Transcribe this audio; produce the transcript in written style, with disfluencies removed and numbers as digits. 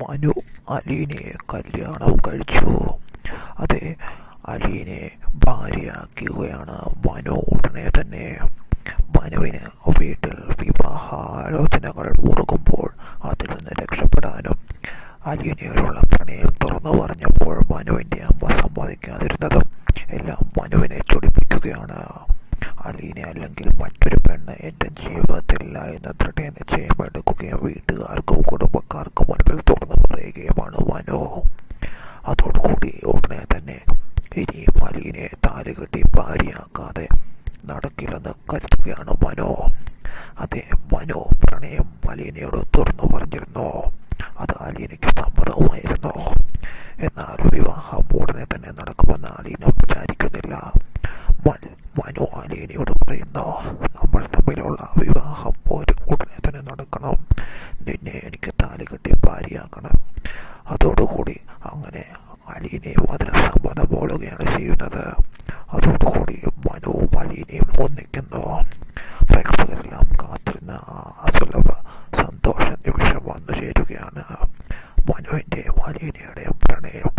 മനു അലീനെ കല്യാണം കഴിച്ചു. അതെ, അലീനെ ഭാര്യയാക്കുകയാണ് മനു. ഉടനെ തന്നെ മനുവിന് വീട്ടിൽ വിവാഹാലോചനകൾ മുറുകുമ്പോൾ അതിൽ നിന്ന് രക്ഷപ്പെടാനും അലീനയോടുള്ള പ്രണയം തുറന്നു പറഞ്ഞപ്പോൾ മനുവിൻ്റെ അമ്മ സമ്മതിക്കാതിരുന്നതും എല്ലാം മനുവിനെ ചൊടിപ്പിക്കുകയാണ്. അലീന അല്ലെങ്കിൽ മറ്റൊരു പെണ്ണ് എൻ്റെ ജീവിതത്തിലില്ല എന്ന ദൃഢനിശ്ചയം എടുക്കുകയും വീട്ടുകാർക്കും കുടുംബക്കാർക്കും മുൻപിൽ തുറന്നു പറയുകയുമാണ് മനു. അതോടുകൂടി ഉടനെ തന്നെ ഇനിയും അലീനയെ താലികെട്ടി ഭാര്യയാക്കാതെ നടക്കില്ലെന്ന് കരുതുകയാണ് മനു. അതെ, മനു പ്രണയം അലീനയോട് തുറന്നു പറഞ്ഞിരുന്നു. അത് അലീനയ്ക്ക് സമ്മതവുമായിരുന്നു. എന്നാൽ വിവാഹം ഉടനെ തന്നെ നടക്കുമെന്ന് അലീന വിചാരിക്കുന്നില്ല. മനു അലീനയോട് പറയുന്നു, നമ്മൾ തമ്മിലുള്ള വിവാഹം ഉടനെ തന്നെ നടക്കണം. നിന്നെ എനിക്ക് താലികെട്ടി ഭാര്യയാക്കണം. അതോടുകൂടി അങ്ങനെ അലീനയും അതിന് സമ്മതം മൂളുകയാണ് ചെയ്യുന്നത്. അതോടുകൂടി മനുവും അലീനയും ഒന്നിക്കുന്നു. പ്രേക്ഷകരെല്ലാം കാത്തിരുന്ന അസുലഭ സന്തോഷ നിമിഷം വന്നു ചേരുകയാണ്. മനുവിൻ്റെയും അലീനയുടെയും പ്രണയം